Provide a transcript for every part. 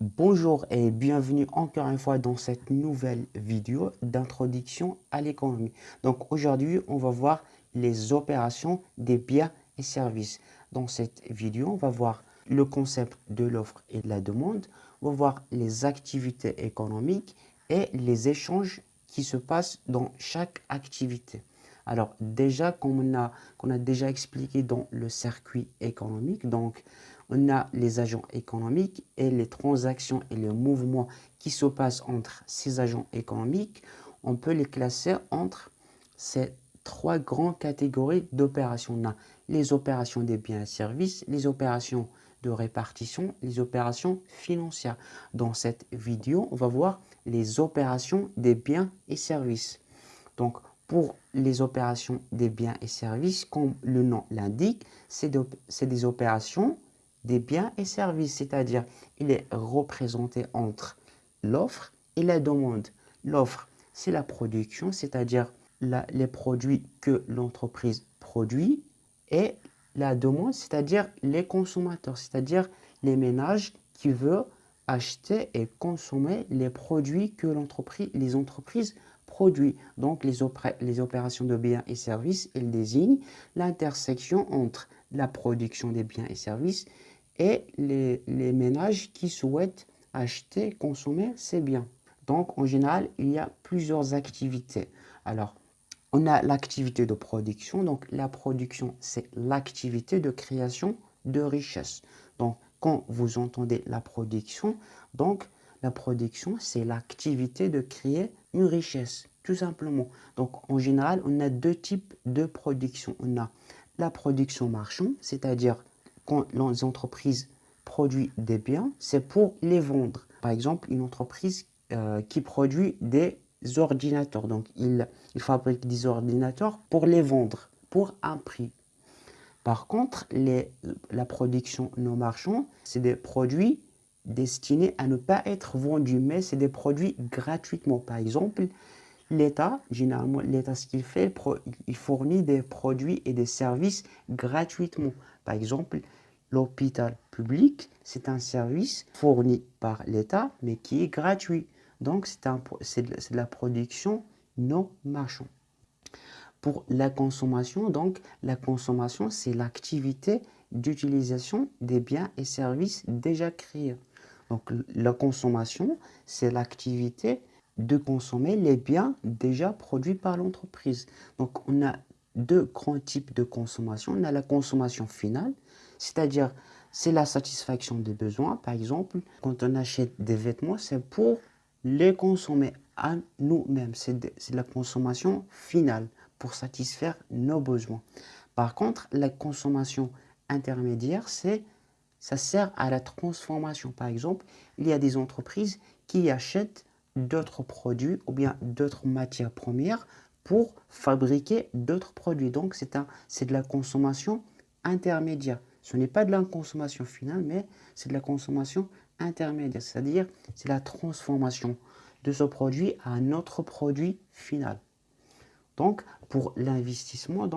Bonjour et bienvenue encore une fois dans cette nouvelle vidéo d'introduction à l'économie. Donc aujourd'hui, on va voir les opérations des biens et services. Dans cette vidéo, on va voir le concept de l'offre et de la demande, on va voir les activités économiques et les échanges qui se passent dans chaque activité. Alors déjà, comme qu'on a déjà expliqué dans le circuit économique, donc on a les agents économiques et les transactions et les mouvements qui se passent entre ces agents économiques, on peut les classer entre ces trois grandes catégories d'opérations. On a les opérations des biens et services, les opérations de répartition, les opérations financières. Dans cette vidéo, on va voir les opérations des biens et services. Donc, pour les opérations des biens et services, comme le nom l'indique, c'est des opérations des biens et services, c'est-à-dire il est représenté entre l'offre et la demande. L'offre, c'est la production, c'est-à-dire les produits que l'entreprise produit, et la demande, c'est-à-dire les consommateurs, c'est-à-dire les ménages qui veulent acheter et consommer les produits que les entreprises produisent. Donc, les opérations de biens et services, elles désignent l'intersection entre la production des biens et services et les ménages qui souhaitent acheter, consommer ces biens. Donc, en général, il y a plusieurs activités. Alors, on a l'activité de production. Donc, la production, c'est l'activité de création de richesse. Donc, quand vous entendez la production, c'est l'activité de créer une richesse, tout simplement. Donc, en général, on a deux types de production. On a la production marchande, c'est-à-dire quand les entreprises produisent des biens, c'est pour les vendre. Par exemple, une entreprise qui produit des ordinateurs. Donc, il fabrique des ordinateurs pour les vendre, pour un prix. Par contre, la production non marchande, c'est des produits destinés à ne pas être vendus, mais c'est des produits gratuitement. Par exemple, l'État, généralement, l'État, ce qu'il fait, il fournit des produits et des services gratuitement. Par exemple, l'hôpital public, c'est un service fourni par l'État, mais qui est gratuit. Donc, c'est de la production non marchande. Pour la consommation, donc, la consommation, c'est l'activité d'utilisation des biens et services déjà créés. Donc, la consommation, c'est l'activité de consommer les biens déjà produits par l'entreprise. Donc, on a deux grands types de consommation. On a la consommation finale, c'est-à-dire c'est la satisfaction des besoins. Par exemple, quand on achète des vêtements, c'est pour les consommer à nous-mêmes. C'est la consommation finale pour satisfaire nos besoins. Par contre, la consommation intermédiaire, ça sert à la transformation. Par exemple, il y a des entreprises qui achètent d'autres produits ou bien d'autres matières premières pour fabriquer d'autres produits. Donc, c'est de la consommation intermédiaire. Ce n'est pas de la consommation finale, mais c'est de la consommation intermédiaire. C'est-à-dire, c'est la transformation de ce produit à un autre produit final. Donc, pour l'investissement,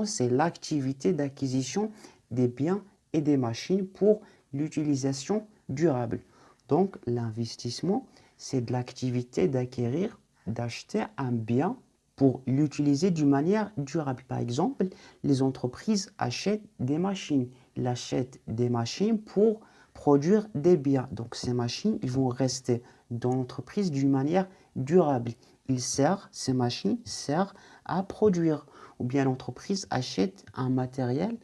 c'est l'activité d'acquisition des biens et des machines pour l'utilisation durable. Donc, l'investissement, c'est de l'activité d'acquérir, d'acheter un bien pour l'utiliser d'une manière durable. Par exemple, les entreprises achètent des machines. Ils achètent des machines pour produire des biens. Donc, ces machines, ils vont rester dans l'entreprise d'une manière durable. Ces machines servent à produire. Ou bien l'entreprise achète un matériel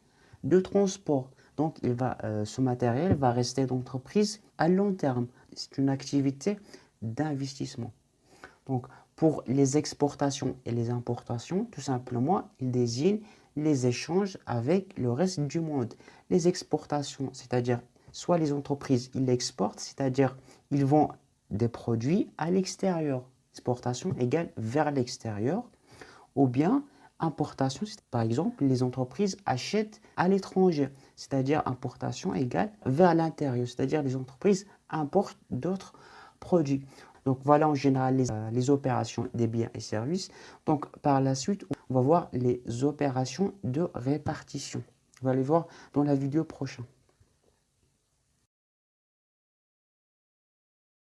de transport. Donc, ce matériel va rester dans l'entreprise à long terme. C'est une activité d'investissement. Donc, pour les exportations et les importations, tout simplement, il désigne les échanges avec le reste du monde. Les exportations, c'est-à-dire, soit les entreprises, ils exportent, c'est-à-dire, ils vendent des produits à l'extérieur. Exportation égale vers l'extérieur. Ou bien, importation, par exemple, les entreprises achètent à l'étranger, c'est-à-dire importation égale vers l'intérieur, c'est-à-dire les entreprises importent d'autres produits. Donc voilà en général les opérations des biens et services. Donc par la suite, on va voir les opérations de répartition. On va les voir dans la vidéo prochaine.